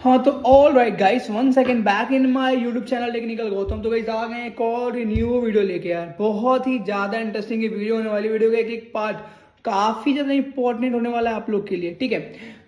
हाँ तो all right guys, one second back in my YouTube channel technical Gautam. तो guys आ गए एक और न्यू वीडियो लेके यार। बहुत ही ज़्यादा इंटरेस्टिंग वीडियो होने वाली। वीडियो का एक एक पार्ट काफ़ी ज़्यादा इंपॉर्टेंट होने वाला है आप लोग के लिए, ठीक है।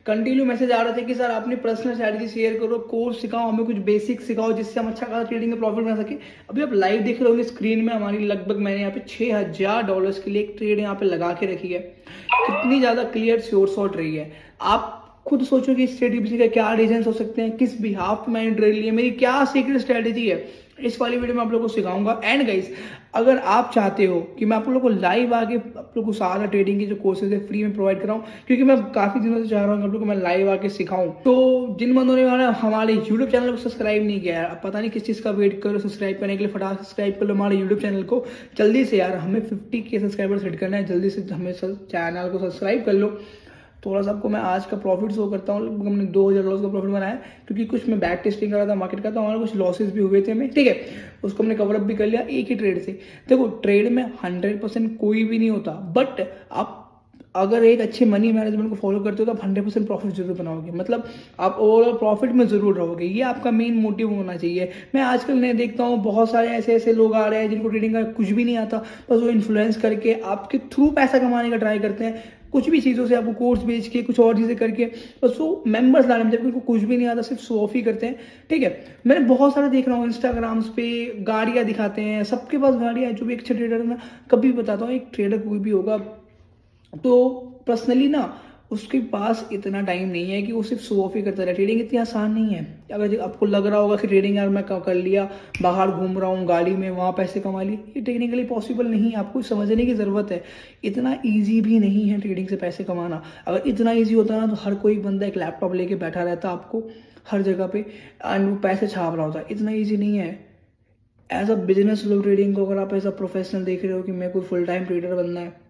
कंटिन्यू मैसेज आ रहे थे कि सर अपनी पर्सनल स्ट्रैटेजी शेयर करो, कोर्स सिखाओ, हमें कुछ बेसिक सिखाओ जिससे हम अच्छा खासा ट्रेडिंग में प्रॉफिट बना सके। अभी आप लाइव देख रहे होंगे स्क्रीन में हमारी, लगभग मैंने यहाँ पे $6000 के लिए एक ट्रेड यहाँ पे लगा के रखी है। कितनी ज़्यादा क्लियर श्योर शॉट रही है। आप खुद सोचो कि इस स्ट्रेटेजी के क्या रीजंस हो सकते हैं, किस बिहाफ पे मैंने ट्रेड लिया, मेरी क्या सीक्रेट स्ट्रेटेजी है, इस वाली वीडियो में आप लोगों को सिखाऊंगा। एंड गाइस, अगर आप चाहते हो कि मैं आप लोगों को लाइव आके आप लोगों को सारा ट्रेडिंग की जो कोर्सेज है फ्री में प्रोवाइड कराऊं, क्योंकि मैं काफी दिनों से चाह रहा हूँ आप लोगों को मैं लाइव आके सिखाऊं, तो जिन बंदों ने हमारे यूट्यूब चैनल को सब्सक्राइब नहीं किया है, पता नहीं किस चीज का वेट करो सब्सक्राइब करने के लिए, फटाफट सब्सक्राइब कर लो हमारे यूट्यूब चैनल को जल्दी से यार। हमें 50K सब्सक्राइबर सेट करना है, जल्दी से हमें चैनल को सब्सक्राइब कर लो। थोड़ा सा आपको मैं आज का प्रॉफिट शो करता हूँ। हमने $2000 का प्रॉफिट बनाया, क्योंकि कुछ मैं बैक टेस्टिंग कर रहा था मार्केट का, तो हमारे कुछ लॉसेस भी हुए थे हमें, ठीक है। उसको हमने कवर अप भी कर लिया एक ही ट्रेड से। देखो, ट्रेड में 100% कोई भी नहीं होता, बट आप अगर एक अच्छे मनी मैनेजमेंट को फॉलो करते हो तो आप 100% प्रॉफिट जरूर बनाओगे, मतलब आप ओवरऑल प्रॉफिट में जरूर रहोगे। ये आपका मेन मोटिव होना चाहिए। मैं आजकल नहीं देखता हूँ बहुत सारे ऐसे ऐसे लोग आ रहे हैं जिनको ट्रेडिंग का कुछ भी नहीं आता, बस वो इन्फ्लुएंस करके आपके थ्रू पैसा कमाने का ट्राई करते हैं, कुछ भी चीज़ों से, आपको कोर्स बेच के, कुछ और चीज़ें करके, बस वो मेंबर्स लाने में, जबकि उनको कुछ भी नहीं आता, सिर्फ शो ऑफ ही करते हैं, ठीक है। मैंने बहुत सारे देख रहा हूँ इंस्टाग्राम्स पे, गाड़ियाँ दिखाते हैं, सबके पास गाड़ियाँ हैं। जो भी अच्छे ट्रेडर है ना, कभी बताता हूँ, एक ट्रेडर कोई भी होगा तो पर्सनली ना उसके पास इतना टाइम नहीं है कि वो सिर्फ शो ऑफ ही करता रहे। ट्रेडिंग इतनी आसान नहीं है। अगर आपको लग रहा होगा कि ट्रेडिंग यार मैं कर लिया, बाहर घूम रहा हूँ गाड़ी में, वहाँ पैसे कमा लिए, ये टेक्निकली पॉसिबल नहीं है। आपको समझने की ज़रूरत है, इतना ईजी भी नहीं है ट्रेडिंग से पैसे कमाना। अगर इतना ईजी होता ना तो हर कोई बंदा एक लैपटॉप लेके बैठा रहता आपको हर जगह पे एंड वो पैसे छाप रहा होता। इतना ईजी नहीं है। As a business low trading को, अगर आप एज अ प्रोफेशनल देख रहे हो कि मेरे को फुल टाइम ट्रेडर बनना है,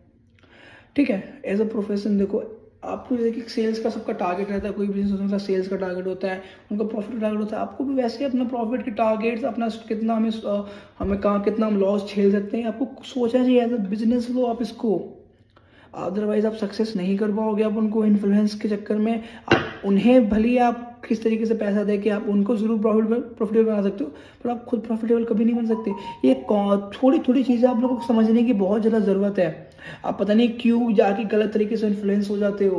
ठीक है, एज अ प्रोफेशन देखो, आपको जैसे कि सेल्स का सबका टारगेट रहता है, कोई बिजनेस उनका सेल्स का टारगेट होता है, उनका प्रॉफिट का टारगेट होता है। आपको भी वैसे अपना प्रॉफिट के टारगेट्स, अपना कितना हमें कहाँ कितना हम लॉस झेल सकते हैं, आपको सोचना चाहिए एज अ बिजनेस लो आप इसको। अदरवाइज आप सक्सेस नहीं कर पाओगे। आप उनको इन्फ्लुएंस के चक्कर में, आप उन्हें भले ही आप किस तरीके से पैसा दे के आप उनको जरूर प्रॉफिटेबल बना सकते हो, पर आप खुद प्रॉफिटेबल कभी नहीं बन सकते। ये थोड़ी थोड़ी चीज़ें आप लोगों को समझने की बहुत ज़्यादा ज़रूरत है। आप पता नहीं क्यों जाके गलत तरीके से इन्फ्लुएंस हो जाते हो।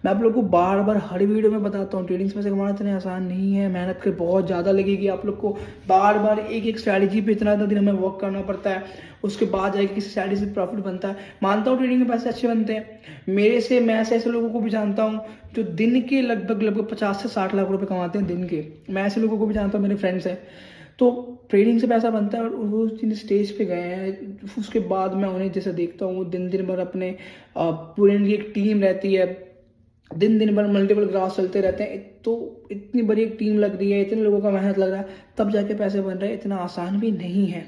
मैं आप लोग को बार बार हर वीडियो में बताता हूँ, ट्रेडिंग से पैसे कमाना इतना आसान नहीं है। मेहनत कर बहुत ज़्यादा लगेगी आप लोग को, बार बार एक एक स्ट्रैटेजी पे इतना दिन हमें वर्क करना पड़ता है, उसके बाद जाके किसी स्ट्रैटेजी से प्रॉफिट बनता है। मानता हूँ ट्रेडिंग में पैसे अच्छे बनते हैं, मेरे से मैं ऐसे लोगों को भी जानता हूँ जो दिन के लगभग 50 से 60 लाख रुपए कमाते हैं दिन के। मैं ऐसे लोगों को भी जानता हूँ, मेरे फ्रेंड्स हैं। तो ट्रेडिंग से पैसा बनता है और वो जिन स्टेज पे गए हैं, उसके बाद मैं उन्हें जैसे देखता हूँ, दिन दिन भर अपने पूरे इनकी एक टीम रहती है, दिन दिन भर मल्टीपल ग्राफ चलते रहते हैं, तो इतनी बड़ी एक टीम लग रही है, इतने लोगों का मेहनत लग रहा है, तब जाके पैसे बन रहे हैं। इतना आसान भी नहीं है।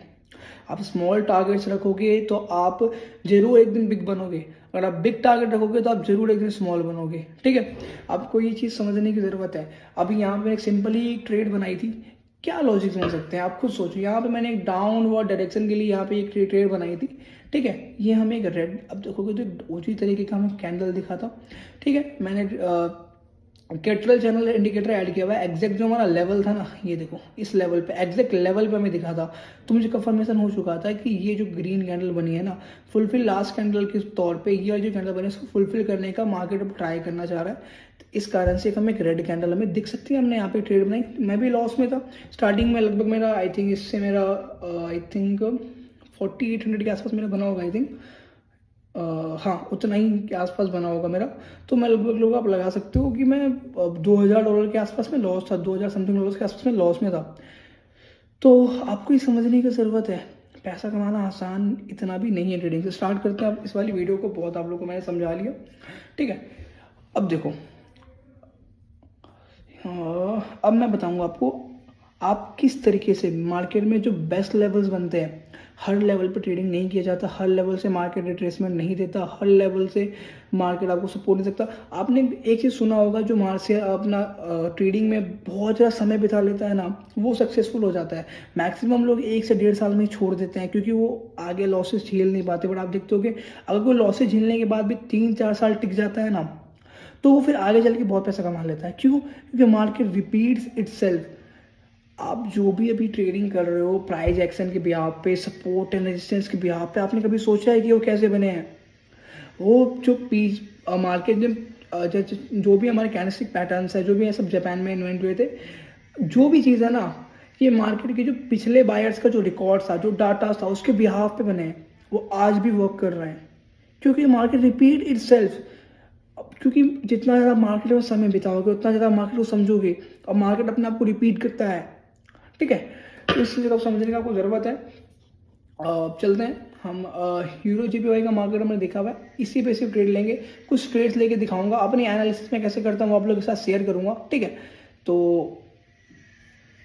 आप स्मॉल टारगेट्स रखोगे तो आप जरूर एक दिन बिग बनोगे, अगर आप बिग टारगेट रखोगे तो आप जरूर एक दिन स्मॉल बनोगे, ठीक है। आपको ये चीज़ समझने की ज़रूरत है। अभी यहाँ पे एक सिंपली ट्रेड बनाई थी, क्या लॉजिक समझ सकते हैं आप खुद सोचो। यहाँ पे मैंने एक डाउनवर्ड डायरेक्शन के लिए यहाँ पे एक ट्रेड बनाई थी, ठीक है। ये हमें एक रेड, अब देखोगे तो एक उसी तरीके का हमें कैंडल दिखा था, ठीक है। मैंने कैटरल चैनल इंडिकेटर ऐड किया हुआ है। एग्जैक्ट जो हमारा लेवल था ना, ये देखो इस लेवल पे, एग्जैक्ट लेवल पे हमें दिखा था, तो मुझे कंफर्मेशन हो चुका था कि ये जो ग्रीन कैंडल बनी है ना, फुलफिल लास्ट कैंडल के तौर पे ये जो कैंडल बनी है उसको फुलफिल करने का मार्केट अब ट्राई करना चाह रहा है। तो इस कारण से हमें एक रेड कैंडल हमें दिख सकती है। हमने यहाँ पे ट्रेड बनाई, मैं भी लॉस में था स्टार्टिंग में। लगभग मेरा आई थिंक इससे मेरा 4800 के आसपास मेरा बना होगा, आई थिंक। हाँ, उतना ही के आसपास बना होगा मेरा। तो मैं लगभग लोग आप लगा सकते हो कि मैं $2000 के आसपास में लॉस था, 2000 समथिंग डॉलर्स के आसपास में लॉस में था। तो आपको ये समझने की ज़रूरत है, पैसा कमाना आसान इतना भी नहीं है। ट्रेडिंग से स्टार्ट करते हैं। अब इस वाली वीडियो को बहुत आप लोगों को मैंने समझा लिया, ठीक है। अब देखो, अब मैं बताऊंगा आपको आप किस तरीके से मार्केट में जो बेस्ट लेवल्स बनते हैं। हर लेवल पे ट्रेडिंग नहीं किया जाता, हर लेवल से मार्केट रिट्रेसमेंट नहीं देता, हर लेवल से मार्केट आपको सपोर्ट नहीं सकता। आपने एक चीज़ सुना होगा, जो मार्केट अपना ट्रेडिंग में बहुत ज़्यादा समय बिता लेता है ना, वो सक्सेसफुल हो जाता है। मैक्सिमम लोग 1 से 1.5 साल में ही छोड़ देते हैं, क्योंकि वो आगे लॉसेस झेल नहीं पाते। बट आप देखते हो कि अगर कोई लॉसेस झेलने के बाद भी 3-4 साल टिक जाता है ना, तो वो फिर आगे चल के बहुत पैसा कमा लेता है। क्यों? क्योंकि मार्केट रिपीट्स इटसेल्फ। आप जो भी अभी ट्रेडिंग कर रहे हो प्राइस एक्शन के बिहाव पे, सपोर्ट एंड रेजिस्टेंस के बिहाव पे, आपने कभी सोचा है कि वो कैसे बने हैं? वो जो पीस मार्केट में जो भी हमारे कैंडलस्टिक पैटर्न्स है, जो भी है, सब जापान में इन्वेंट हुए थे। जो भी चीज़ है ना, ये मार्केट के जो पिछले बायर्स का जो रिकॉर्ड था, जो डाटा था, उसके बिहाव पे बने हैं। वो आज भी वर्क कर रहे हैं क्योंकि मार्केट रिपीट इटसेल्फ। क्योंकि जितना ज़्यादा मार्केट में समय बिताओगे उतना ज़्यादा मार्केट को समझोगे, और मार्केट अपने आप को रिपीट करता है। ठीक है, तो इस चीज़ को समझने की आपको ज़रूरत है। चलते हैं हम यूरो जीपीवाई का मार्केट हमने देखा हुआ है, इसी पे सिर्फ ट्रेड लेंगे। कुछ ट्रेड्स लेके दिखाऊंगा, अपनी एनालिसिस में कैसे करता हूँ आप लोगों के साथ शेयर करूंगा। ठीक है, तो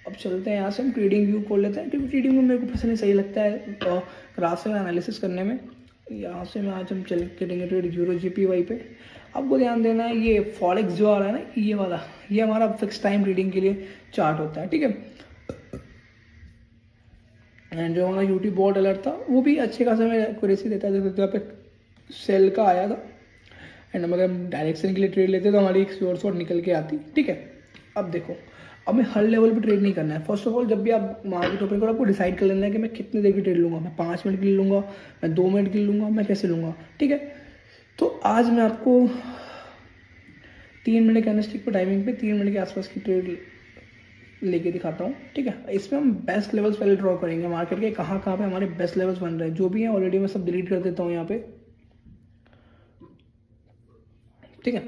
अब चलते हैं यहाँ से हम ट्रेडिंग व्यू खोल लेते हैं, क्योंकि ट्रेडिंग में मेरे को पर्सनली सही लगता है ग्राफ से एनालिसिस करने में। यहाँ से मैं आज हम चल करेंगे ट्रेड यूरो जीपीवाई पे। आपको ध्यान देना है, ये फॉरेक्स जो आ रहा है ना, ये वाला, ये हमारा फिक्स टाइम ट्रेडिंग के लिए चार्ट होता है। ठीक है, एंड जो हमारा यूटी बॉट अलर्ट था वो भी अच्छे खासा में एक्यूरेसी देता है। जैसे यहाँ पे सेल का आया था, एंड अगर हम डायरेक्शन के लिए ट्रेड लेते तो हमारी एक शॉर्ट निकल के आती। ठीक है, अब देखो, अब मैं हर लेवल पे ट्रेड नहीं करना है। फर्स्ट ऑफ ऑल, जब भी आप मार्केट ओपन करो, आपको डिसाइड कर लेना है कि मैं कितने देर की ट्रेड लूँगा। मैं 5 मिनट के लिए लूँगा, मैं 2 मिनट के लिए लूँगा, मैं कैसे लूँगा। ठीक है, तो आज मैं आपको 3 मिनट कैंडलस्टिक पर टाइमिंग पे 3 मिनट के आसपास की ट्रेड लेके दिखाता हूँ। ठीक है, इसमें हम बेस्ट लेवल्स पहले ड्रॉ करेंगे मार्केट के, कहाँ कहाँ पे हमारे बेस्ट लेवल्स बन रहे हैं। जो भी हैं ऑलरेडी मैं सब डिलीट कर देता हूँ यहाँ पे। ठीक है,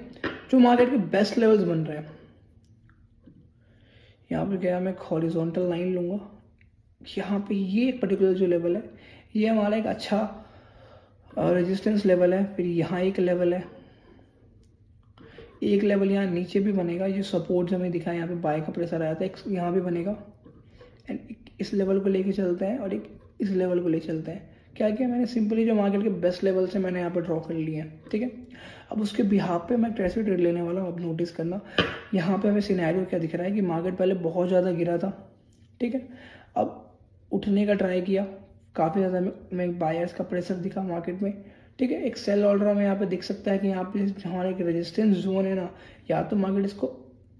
जो मार्केट के बेस्ट लेवल्स बन रहे हैं, यहाँ पे गया मैं हॉरिजॉन्टल लाइन लूँगा। यहाँ पे ये एक पर्टिकुलर जो लेवल है, ये हमारा एक अच्छा रेजिस्टेंस लेवल है। फिर यहाँ एक लेवल है, एक लेवल यहाँ नीचे भी बनेगा, ये सपोर्ट जो हमें दिखा है, यहाँ पे बाय का प्रेशर आया था, एक यहाँ भी बनेगा। एंड इस लेवल को लेके चलते हैं और एक इस लेवल को ले चलते हैं। क्या किया मैंने, सिंपली जो मार्केट के बेस्ट लेवल से मैंने यहाँ पर ड्रॉ कर लिए हैं। ठीक है, अब उसके बिहाफ पे मैं कैसे ट्रेड लेने वाला हूँ, अब नोटिस करना। यहाँ पे हमें सिनेरियो क्या दिख रहा है कि मार्केट पहले बहुत ज़्यादा गिरा था। ठीक है, अब उठने का ट्राई किया, काफ़ी ज़्यादा मैं बायर्स का प्रेशर दिखा मार्केट में। ठीक है, एक सेल ऑर्डर हमें यहाँ पे दिख सकता है कि यहाँ पे हमारा एक रेजिस्टेंस जोन है ना, या तो मार्केट इसको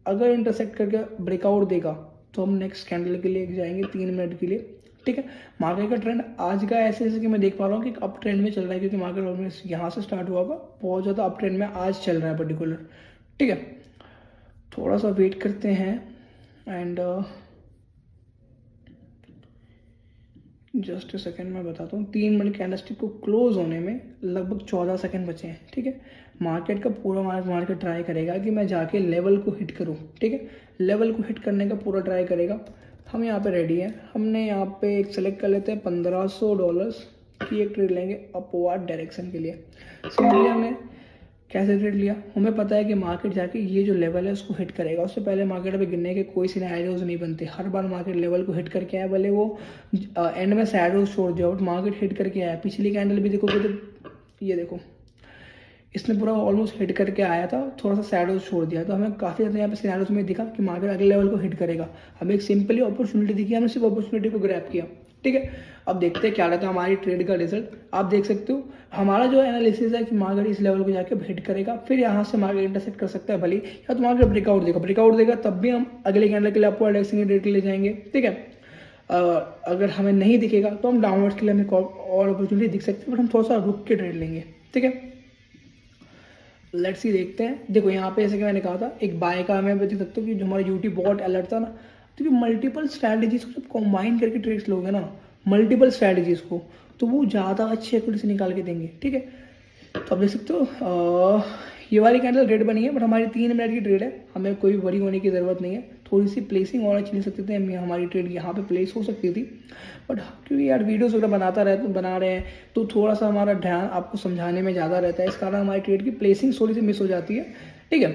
अगर इंटरसेक्ट करके ब्रेकआउट देगा तो हम नेक्स्ट कैंडल के लिए जाएंगे 3 मिनट के लिए। ठीक है, मार्केट का ट्रेंड आज का ऐसे जैसे कि मैं देख पा रहा हूँ कि अप ट्रेंड में चल रहा है, क्योंकि मार्केट ऑलमोस्ट यहाँ से स्टार्ट हुआ था, बहुत ज़्यादा अप ट्रेंड में आज चल रहा है पर्टिकुलर। ठीक है, थोड़ा सा वेट करते हैं एंड जस्ट सेकंड मैं बताता हूँ। 3 मिनट कैंडलस्टिक को क्लोज होने में लगभग 14 सेकंड बचे हैं। ठीक है, मार्केट का पूरा मार्केट ट्राई करेगा कि मैं जाके लेवल को हिट करूँ। ठीक है, लेवल को हिट करने का पूरा ट्राई करेगा। हम यहाँ पे रेडी हैं। हमने यहाँ पे एक सेलेक्ट कर लेते हैं $1500 की एक ट्रेड लेंगे अपवर्ड डायरेक्शन के लिए। सिंपली हमने कैसे ट्रेड लिया, हमें पता है कि मार्केट जाके ये जो लेवल है उसको हिट करेगा। उससे पहले मार्केट पे गिरने के कोई सिनेरियोज नहीं बनते। हर बार मार्केट लेवल को हिट करके आया, भले वो एंड में सैडोज छोड़ दिया, बट मार्केट हिट करके आया। पिछली कैंडल भी देखोगे तो ये देखो, इसने पूरा ऑलमोस्ट हिट करके आया था, थोड़ा सा सैडोज छोड़ दिया। तो हमें काफ़ी ज़्यादा यहाँ पे सिनेरियोज में दिखा कि मार्केट अगले लेवल को हिट करेगा। हमें एक सिंपली अपॉर्चुनिटी दिखी, हमने सिर्फ अपॉर्चुनिटी को ग्रैब किया। ठीक है, अब देखते हैं क्या रहता है हमारी ट्रेड का रिजल्ट। आप देख सकते हो हमारा जो एनालिसिस है कि मार्केट इस लेवल को जाके हिट करेगा, फिर यहाँ से मार्केट इंटरसेक्ट कर सकता है भले, या तो मार्केट ब्रेकआउट देगा तब भी हम अगले कैंडल के लिए अपवर्ड डायरेक्शन की रेट ले जाएंगे। ठीक है, अगर हमें नहीं दिखेगा तो हम डाउनवर्ड के लिए हमें और अपॉर्चुनिटी दिख सकती है, बट हम थोड़ा सा रुक के ट्रेड लेंगे। ठीक है, लेट्स सी देखते हैं। देखो यहाँ पे जैसे कि मैंने कहा था, एक बाय का मैं देख सकता हूँ कि जो हमारा यूटी बॉट अलर्ट था ना, तो मल्टीपल स्ट्रैटेजीज को जब कंबाइन करके ट्रेड्स लोगे ना, मल्टीपल स्ट्रैटेजीज को, तो वो ज़्यादा अच्छी एक्यूरेसी निकाल के देंगे। ठीक है, तो आप देख सकते हो ये वाली कैंडल रेड बनी है, बट हमारी 3 मिनट की ट्रेड है, हमें कोई वरी होने की ज़रूरत नहीं है। थोड़ी सी प्लेसिंग और अच्छी ले सकते थे, हमारी ट्रेड यहाँ पे प्लेस हो सकती थी, बट क्योंकि यार वीडियोस वगैरह बना रहे हैं तो थोड़ा सा हमारा ध्यान आपको समझाने में ज़्यादा रहता है, इस कारण हमारी ट्रेड की प्लेसिंग थोड़ी सी मिस हो जाती है। ठीक है,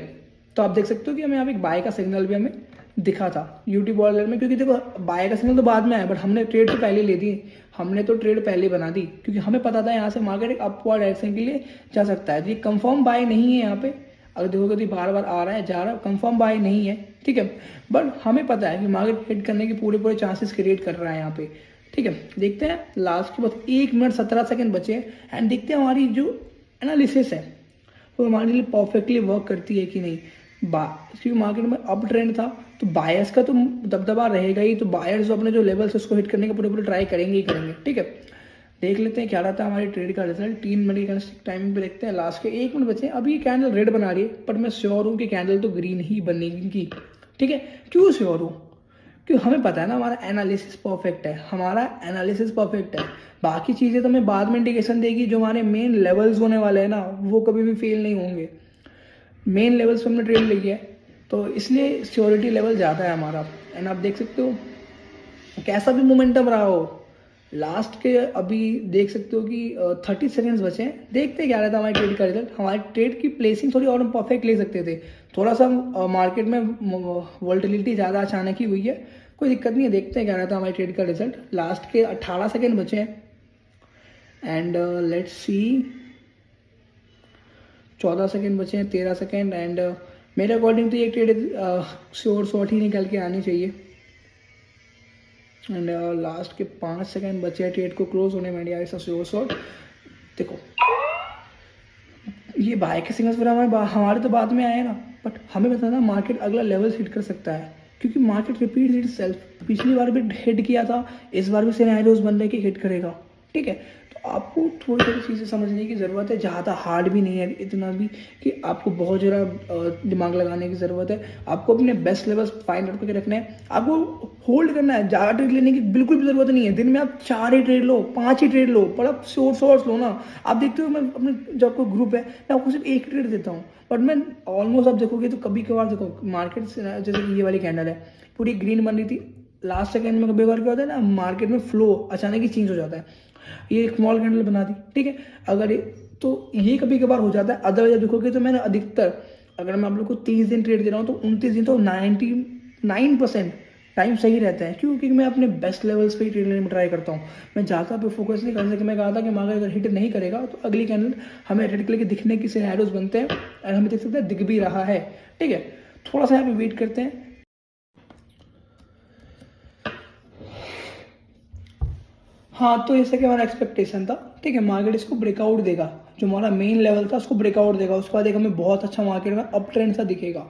तो आप देख सकते हो कि हमें यहाँ पे एक बाय का सिग्नल भी हमें दिखा था यूट्यूब ऑर्डर में, क्योंकि देखो बाय का सिग्नल तो बाद में आया, बट हमने ट्रेड तो पहले ले दी, हमने तो ट्रेड पहले बना दी, क्योंकि हमें पता था यहाँ से मार्केट एक अपवर्ड डायरेक्शन के लिए जा सकता है। ये कंफर्म बाय नहीं है यहाँ पे, अगर देखोगे तो बार बार आ रहा है जा रहा है, कंफर्म बाय नहीं है। ठीक है, बट हमें पता है कि मार्केट हिट करने के पूरे चांसेस क्रिएट कर रहा है यहाँ पे। ठीक है, देखते हैं लास्ट के बस 1 मिनट 17 सेकंड बचे एंड देखते हैं हमारी जो एनालिसिस है वो हमारे लिए परफेक्टली वर्क करती है कि नहीं। क्योंकि मार्केट में अप ट्रेंड था तो बायर्स का तो दबदबा रहेगा ही, तो बायर्स अपने जो लेवल्स है उसको हिट करने का पूरे पूरे ट्राई करेंगे ही करेंगे। ठीक है, देख लेते हैं क्या रहता है हमारी ट्रेड का रिजल्ट। 3 मिनट की टाइमिंग पे देखते हैं, लास्ट के 1 मिनट बचे हैं। अभी कैंडल रेड बना रही है, पर मैं श्योर हूँ कि कैंडल तो ग्रीन ही बनेगी। ठीक है, क्यों श्योर हूँ? क्योंकि हमें पता है ना हमारा एनालिसिस परफेक्ट है, हमारा एनालिसिस परफेक्ट है। बाकी चीज़ें तो हमें बाद में इंडिकेशन देगी, जो हमारे मेन लेवल्स होने वाले हैं ना वो कभी भी फेल नहीं होंगे। मेन लेवल्स पे हमने ट्रेड ली है तो इसलिए सिक्योरिटी लेवल ज़्यादा है हमारा। एंड आप देख सकते हो कैसा भी मोमेंटम रहा हो लास्ट के, अभी देख सकते हो कि 30 सेकेंड्स बचे हैं। देखते हैं क्या रहता है हमारी ट्रेड का रिजल्ट। हमारी ट्रेड की प्लेसिंग थोड़ी और परफेक्ट ले सकते थे, थोड़ा सा मार्केट में वोल्टिलिटी ज़्यादा अचानक ही हुई है, कोई दिक्कत नहीं है। देखते हैं क्या रहता है हमारी ट्रेड का रिजल्ट। लास्ट के 18 सेकेंड बचे हैं एंड लेट्स सी, 14 सेकेंड बचे हैं, 13 सेकेंड। एंड मेरे अकॉर्डिंग तो ये ट्रेड श्योर शॉर्ट ही निकल के आनी चाहिए। एंड लास्ट के 5 सेकेंड बचे हैं ट्रेड को क्लोज होने में, ऐसा श्योर शॉर्ट। देखो ये बाय के सिग्नल्स पर हमारे तो बाद में आए ना, बट हमें पता था मार्केट अगला लेवल हिट कर सकता है, क्योंकि मार्केट रिपीट इट सेल्फ। पिछली बार भी हिट किया था, इस बार भी सिनेरियोज बन रहे कि हिट करेगा। ठीक है, तो आपको थोड़ी थोड़ी चीज़ें समझने की ज़रूरत है, ज़्यादा हार्ड भी नहीं है इतना भी कि आपको बहुत ज़्यादा दिमाग लगाने की ज़रूरत है। आपको अपने बेस्ट लेवल्स फाइंड आउट करके रखने हैं, आपको होल्ड करना है। ज़्यादा ट्रेड लेने की बिल्कुल भी ज़रूरत नहीं है। दिन में आप 4 ही ट्रेड लो, 5 ही ट्रेड लो, पर आप शॉर्ट्स लो ना। आप देखते हो मैं अपने जो आपको ग्रुप है मैं आपको सिर्फ 1 ट्रेड देता हूँ, बट मैं ऑलमोस्ट आप देखोगे तो कभी कभार देखो मार्केट से, जैसे ये वाली कैंडल है पूरी ग्रीन बन रही थी, लास्ट सेकेंड में कभी कभार क्या होता है ना, मार्केट में फ्लो अचानक ही चेंज हो जाता है। ये एक स्मॉल कैंडल बना दी, ठीक है, अगर तो ये कभी कभार हो जाता है। अदरवाइज देखोगे तो मैंने अधिकतर, अगर मैं आप लोग को 30 दिन ट्रेड दे रहा हूँ तो 29 दिन तो 99% टाइम सही रहता है। क्यों? क्योंकि मैं अपने बेस्ट लेवल्स पे ही ट्रेड लेने में ट्राई करता हूँ। मैं ज़्यादा पे फोकस नहीं कर सकता। मैं कहा था कि मार्केट अगर हिट नहीं करेगा तो अगली कैंडल हमें रेड कलर के दिखने की सिनेरियोज बनते हैं, और हमें देख सकते हैं दिख भी रहा है। ठीक है, थोड़ा सा यहाँ पे वेट करते हैं। हाँ, तो जैसे कि हमारा एक्सपेक्टेशन था, ठीक है, मार्केट इसको ब्रेकआउट देगा, जो हमारा मेन लेवल था उसको ब्रेकआउट देगा। उसके बाद एक हमें बहुत अच्छा मार्केट में अप ट्रेंड सा दिखेगा।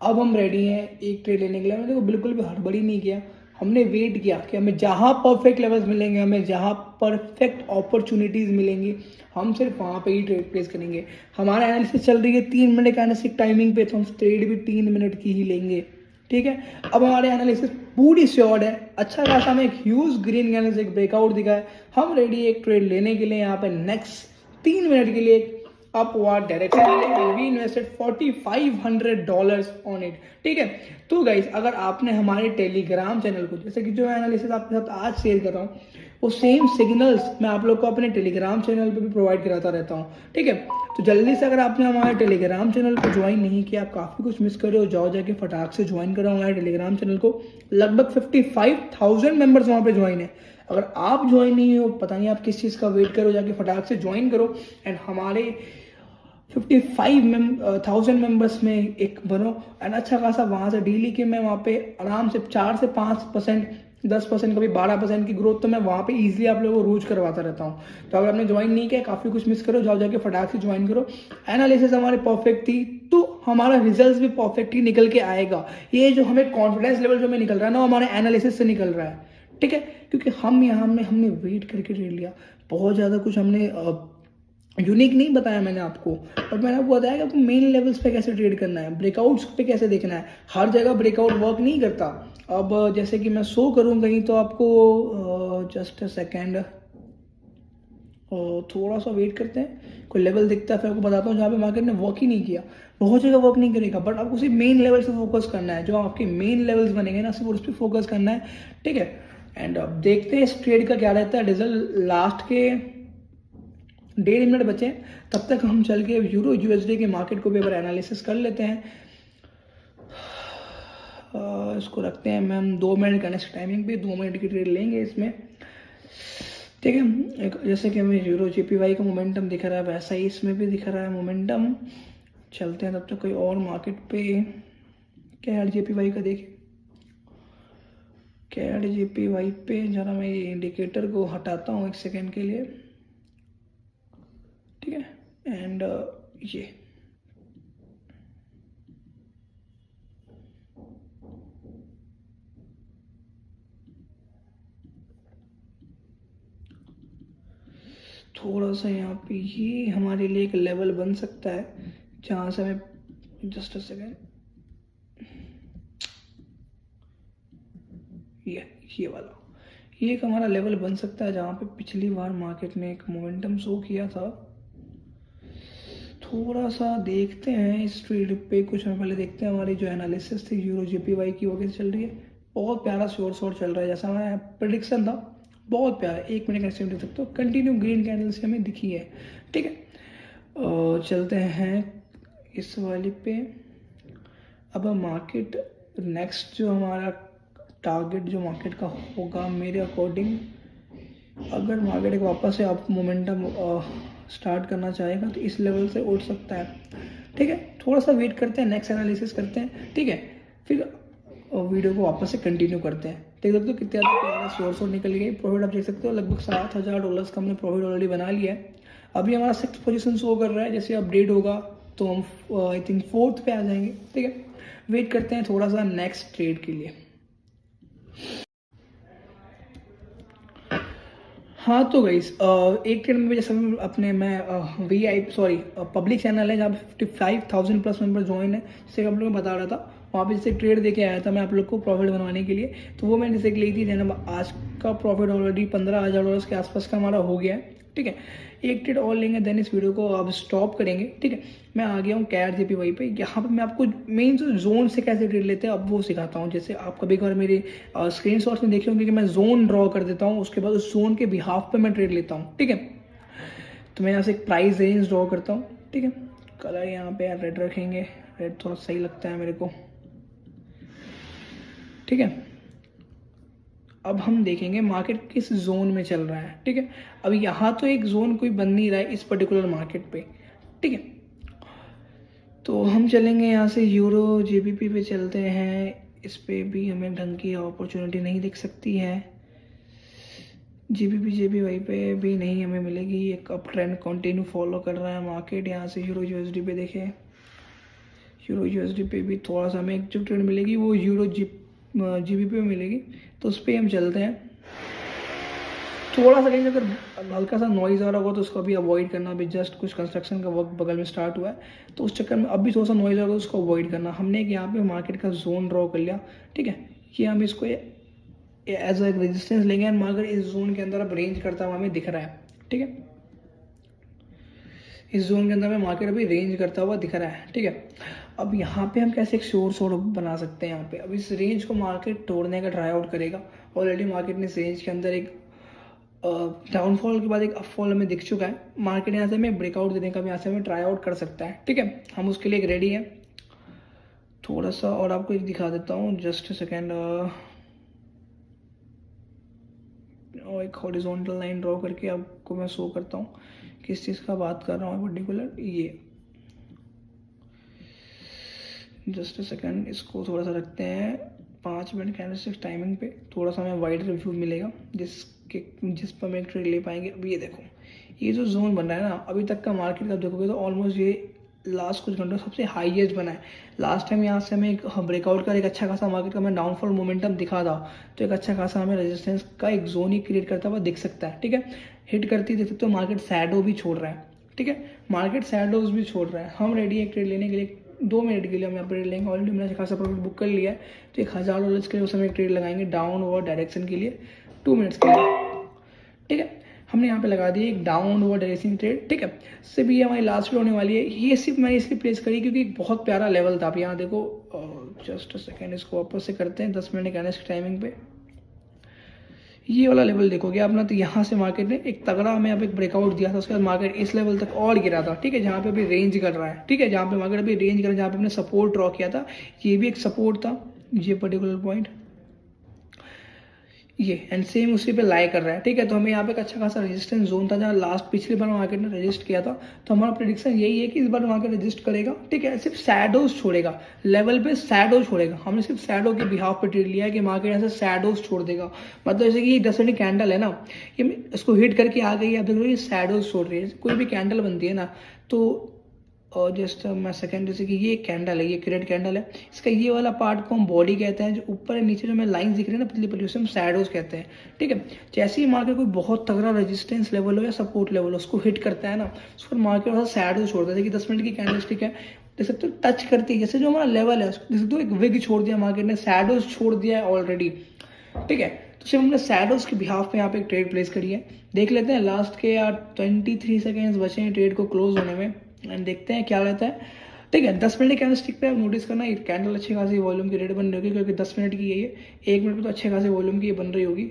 अब हम रेडी हैं एक ट्रेड लेने के लिए। हमने देखो बिल्कुल भी हड़बड़ी नहीं किया, हमने वेट किया कि हमें जहाँ परफेक्ट लेवल्स मिलेंगे, हमें जहाँ परफेक्ट अपॉर्चुनिटीज़ मिलेंगी, हम सिर्फ वहाँ पे ही ट्रेड प्लेस करेंगे। हमारा एनालिसिस चल रही है 3 मिनट का एनालिसिस टाइमिंग पे, तो हम ट्रेड भी 3 मिनट की ही लेंगे। ठीक है, अब हमारे एनालिसिस पूरी श्योर्ड है, अच्छा खासा हमें एक ह्यूज ग्रीन कैंडल से एक ब्रेकआउट दिखा है। हम रेडी एक ट्रेड लेने के लिए यहाँ पे नेक्स्ट 3 मिनट के लिए अपवर्ड डायरेक्शन में। We invested $4,500 on it. ठीक है, तो गाइस अगर आपने हमारे टेलीग्राम चैनल को, जैसे कि जो एनालिसिस आपके साथ आज शेयर कर रहा हूँ, वो सेम सिग्नल्स मैं आप लोग को अपने टेलीग्राम चैनल पे भी प्रोवाइड कराता रहता हूँ। ठीक है, तो जल्दी से अगर आपने हमारे टेलीग्राम चैनल को ज्वाइन नहीं किया, आप काफ़ी कुछ मिस कर रहे हो, जाओ जाके फटाक से ज्वाइन करो हमारे टेलीग्राम चैनल को। लगभग 55,000 मेंबर्स वहाँ पे ज्वाइन है। अगर आप ज्वाइन नहीं हो, पता नहीं आप किस चीज़ का वेट करो, जाके फटाक से ज्वाइन करो एंड हमारे 55,000 मेंबर्स में एक बनो। एंड अच्छा खासा वहाँ से डेली के मैं वहाँ पे आराम से 4 से 5%, 10%, कभी 12% की ग्रोथ तो मैं वहाँ पे इजीली आप लोगों को रोज करवाता रहता हूँ। तो अगर आपने ज्वाइन नहीं किया, काफ़ी कुछ मिस करो, जाओ जाके फटाक से ज्वाइन करो। एनालिसिस हमारे परफेक्ट थी तो हमारा रिजल्ट भी परफेक्ट ही निकल के आएगा। ये जो हमें कॉन्फिडेंस लेवल जो हमें निकल रहा है ना, हमारे एनालिसिस से निकल रहा है। ठीक है, क्योंकि हम यहाँ हमने वेट करके ट्रेड लिया, बहुत ज़्यादा कुछ हमने यूनिक नहीं बताया मैंने आपको, और मैंने आपको बताया कि आपको मेन लेवल्स पे कैसे ट्रेड करना है, ब्रेकआउट्स पे कैसे देखना है। हर जगह ब्रेकआउट वर्क नहीं करता। अब जैसे कि मैं शो करूँ कहीं तो आपको जस्ट अ सेकेंड, थोड़ा सा वेट करते हैं, कोई लेवल दिखता है फिर आपको बताता हूँ जहाँ पे मार्केट ने वर्क ही नहीं किया। बहुत जगह वर्क नहीं करेगा, बट आपको सिर्फ मेन लेवल से फोकस करना है। जो आपके मेन लेवल्स बनेंगे ना, सिर्फ उस पर फोकस करना है। ठीक है, एंड अब देखते हैं इस ट्रेड का क्या रहता है रिजल्ट। लास्ट के 1.5 मिनट बचे हैं, तब तक हम चल के यूरो यूएसडी के मार्केट को भी अगर एनालिसिस कर लेते हैं। इसको रखते हैं मैम 2 मिनट का नेक्स्ट टाइमिंग पे, 2 मिनट की ट्रेड लेंगे इसमें। ठीक है, जैसे कि हमें यूरो जेपीवाई का मोमेंटम दिख रहा है, वैसा ही इसमें भी दिख रहा है मोमेंटम। चलते हैं तब तक कोई और मार्केट पे। कैड जेपीवाई का देखें, कैड जेपीवाई पे जरा मैं ये इंडिकेटर को हटाता हूँ 1 सेकेंड के लिए। ठीक है, एंड ये थोड़ा सा यहाँ पे ये हमारे लिए एक लेवल बन सकता है जहाँ से हमें, जस्ट अ सेकेंड, ये वाला, ये एक हमारा लेवल बन सकता है जहाँ पे पिछली बार मार्केट ने एक मोमेंटम शो किया था। थोड़ा सा देखते हैं इस ट्रेड पे, कुछ हम पहले देखते हैं हमारी जो एनालिसिस थी यूरो जेपीवाई की, वो कैसे चल रही है। बहुत प्यारा शॉर्ट चल रहा है, जैसा हमारा प्रेडिक्शन था, बहुत प्यारा। 1 मिनट का देख सकते हो, कंटिन्यू ग्रीन कैंडल से हमें दिखी है। ठीक है, चलते हैं इस वाली पे। अब मार्केट नेक्स्ट जो हमारा टारगेट जो मार्केट का होगा, मेरे अकॉर्डिंग अगर मार्केट एक वापस से आप मोमेंटम स्टार्ट करना चाहेगा तो इस लेवल से उठ सकता है। ठीक है, थोड़ा सा वेट करते हैं, नेक्स्ट एनालिसिस करते हैं। ठीक है, फिर वीडियो को वापस से कंटिन्यू करते हैं। देख सकते हो कितने ज़्यादा सोर्स निकल गई। प्रॉफिट आप देख सकते हो लगभग $7,000 का हमने प्रॉफिट ऑलरेडी बना लिया है। अभी हमारा 6th पोजीशन शो कर रहा है, जैसे अपडेट होगा तो हम आई थिंक 4th पे आ जाएंगे। ठीक है, वेट करते हैं थोड़ा सा नेक्स्ट ट्रेड के लिए। हाँ तो गाइस, एक ट्रेड में जैसे अपने मैं पब्लिक चैनल है जहाँ पे 55,000 प्लस मेंबर ज्वाइन है, जैसे आप लोगों को बता रहा था, वहाँ पे जैसे ट्रेड देके आया था मैं आप लोग को प्रॉफिट बनवाने के लिए। तो वो मैंने जैसे ली थी, जैसे आज का प्रॉफिट ऑलरेडी $15,000 के आसपास का हमारा हो गया है। ठीक है, एक ट्रेड और लेंगे, देन इस वीडियो को अब स्टॉप करेंगे। ठीक है, मैं आ गया हूँ कैट जेपीवाई पे। यहाँ पे मैं आपको मेन जो जोन से कैसे ट्रेड लेते हैं अब वो सिखाता हूँ। जैसे आप कभी कभार मेरे स्क्रीनशॉट्स में देखे होंगे कि मैं जोन ड्रॉ कर देता हूँ, उसके बाद उस जोन के बिहाफ पे मैं ट्रेड लेता हूँ। ठीक है, तो मैं यहाँ से एक प्राइस रेंज ड्रॉ करता हूँ। ठीक है, कलर यहाँ पे रेड रखेंगे, रेड थोड़ा सही लगता है मेरे को। ठीक है, अब हम देखेंगे मार्केट किस जोन में चल रहा है। ठीक है, अब यहाँ तो एक जोन कोई बन नहीं रहा है इस पर्टिकुलर मार्केट पे। ठीक है, तो हम चलेंगे यहाँ से यूरो जेबीपी पे चलते हैं। इस पे भी हमें ढंग की अपॉर्चुनिटी नहीं दिख सकती है। जीबीपी जेबीवाई पे भी नहीं हमें मिलेगी। एक अप ट्रेंड कंटिन्यू फॉलो कर रहा है मार्केट। यहाँ से यूरो यूएसडी पे देखें, यूरो यूएसडी पे भी थोड़ा सा हमें एक जो ट्रेंड मिलेगी वो यूरो जीबीपी में मिलेगी, तो उस पर हम चलते हैं। थोड़ा सा कहीं अगर हल्का सा नॉइज़ आ रहा होगा तो उसको अभी अवॉइड करना। अभी जस्ट कुछ कंस्ट्रक्शन का वर्क बगल में स्टार्ट हुआ है, तो उस चक्कर में अभी थोड़ा सा नॉइज़ आ रहा होगा तो उसको अवॉइड करना। हमने एक यहाँ पे मार्केट का जोन ड्रॉ कर लिया। ठीक है, ये हम इसको एज ए रेजिस्टेंस लेंगे एंड मार्केट इस जोन के अंदर अब रेंज करता हुआ हमें दिख रहा है। ठीक है, इस जोन के अंदर में मार्केट अभी रेंज करता हुआ दिख रहा है। ठीक है, अब यहाँ पे हम कैसे एक शोर बना सकते हैं। यहाँ पे अब इस रेंज को मार्केट तोड़ने का ट्राई आउट करेगा। ऑलरेडी मार्केट ने इस रेंज के अंदर एक डाउनफॉल के बाद एक अपफॉल हमें दिख चुका है। मार्केट यहाँ से हमें ब्रेकआउट देने का भी यहाँ से हमें ट्राई आउट कर सकता है। ठीक है, हम उसके लिए एक रेडी है। थोड़ा सा और आपको एक दिखा देता हूँ, जस्ट सेकेंड। और एक हॉरिजॉन्टल लाइन ड्रॉ करके आपको मैं शो करता हूँ किस चीज़ का बात कर रहा हूँ पर्टिकुलर। ये जस्ट सेकेंड, इसको थोड़ा सा रखते हैं 5 मिनट कैंडलस्टिक टाइमिंग पे। थोड़ा सा हमें वाइड रिव्यू मिलेगा जिस पर हम एक ट्रेड ले पाएंगे। अब ये देखो, ये जो जोन बन रहा है ना, अभी तक का मार्केट का देखोगे तो ऑलमोस्ट ये लास्ट कुछ घंटों सबसे हाईएस्ट बना है। लास्ट टाइम यहाँ से हमें एक ब्रेकआउट कर एक अच्छा खासा मार्केट का हमें डाउनफॉल मोमेंटम दिखा था, तो एक अच्छा खासा हमें रेजिस्टेंस का एक जोन ही क्रिएट करता हुआ दिख सकता है। ठीक है, हिट करती देख सकते हो मार्केट सैडो भी छोड़ रहा है। ठीक है, मार्केट सैडोज भी छोड़ रहा है। हम रेडी एक ट्रेड लेने के लिए 2 मिनट के लिए हम यहाँ पर ट्रेड लेंगे। ऑलरेडी मैंने खासा प्रॉफिट बुक कर लिया है, तो $1,000 के लिए उस समय एक ट्रेड लगाएंगे डाउन ओवर डायरेक्शन के लिए 2 मिनट्स के लिए। ठीक है, हमने यहाँ पे लगा दी एक डाउन ओवर डायरेक्शन ट्रेड। ठीक है, सिर्फ ये हमारी लास्ट होने वाली है। ये सिर्फ मैंने इसलिए प्लेस करी क्योंकि एक बहुत प्यारा लेवल था। आप यहाँ देखो, जस्ट सेकेंड, इसको वापस से करते हैं 10 मिनट कैंडलस्टिक टाइमिंग पे। ये वाला लेवल देखोगे आप ना, तो यहाँ से मार्केट ने एक तगड़ा हमें अब एक ब्रेकआउट दिया था। उसके बाद मार्केट इस लेवल तक और गिरा था। ठीक है, जहाँ पे अभी रेंज कर रहा है। ठीक है, जहाँ पे मार्केट अभी रेंज कर रहा है, जहाँ पे हमने सपोर्ट ड्रॉ किया था, ये भी एक सपोर्ट था, ये पर्टिकुलर पॉइंट ये, एंड सेम उसी पे लाई कर रहा है। ठीक है, तो हमें यहाँ पे एक अच्छा खासा रेजिस्टेंस जोन था जहाँ लास्ट पिछली बार मार्केट ने रजिस्ट किया था। तो हमारा प्रेडिक्शन यही है कि इस बार मार्केट रजिस्ट करेगा। ठीक है, सिर्फ सैडोज छोड़ेगा, लेवल पे सैडोज छोड़ेगा। हमने सिर्फ सैडो के बिहाफ पे ट्रेड लिया है कि मार्केट यहाँ से सैडोज छोड़ देगा। मतलब जैसे कि 10 मिनट कैंडल है ना, ये इसको हिट करके आ गई, आप देख लो ये सैडोज छोड़ रही है। कोई भी कैंडल बनती है ना, तो और जस्ट मैं सेकंड, जैसे कि ये कैंडल है, ये क्रेड कैंडल है, इसका ये वाला पार्ट को हम बॉडी कहते हैं, जो ऊपर है नीचे जो हमें लाइंस दिख रही है ना पतली पतली, उसे हम शैडोज कहते हैं। ठीक है, जैसे ही मार्केट कोई बहुत तगड़ा रेजिस्टेंस लेवल हो या सपोर्ट लेवल हो उसको हिट करता है ना, उसको मार्केट थोड़ा शैडो छोड़ता है। जैसे कि 10 मिनट की कैंडल स्टिक है, देख सकते हो टच करती है, जैसे जो हमारा लेवल है देख सकते हो एक विग छोड़ दिया मार्केट ने, शैडोज छोड़ दिया है ऑलरेडी। ठीक है, तो सिर्फ हमने शैडोज के बिहाफ पे यहाँ पे एक ट्रेड प्लेस करी है। देख लेते हैं लास्ट के यार 23 सेकेंड्स बचे हैं ट्रेड को क्लोज होने में, एंड देखते हैं क्या रहता है। ठीक है, 10 मिनट के कैंडल स्टिक पे आप नोटिस करना ये कैंडल अच्छी खासी वॉल्यूम की रेड बन रही होगी, क्योंकि 10 मिनट की है ये, 1 मिनट में तो अच्छे खासी वॉल्यूम की ये बन रही होगी।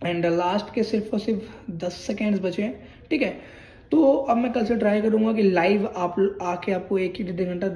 एंड लास्ट के सिर्फ और सिर्फ 10 सेकेंड्स बचे हैं। ठीक है, तो अब मैं कल से ट्राई करूंगा कि लाइव आप आके आपको 1 1 डेढ़ घंटा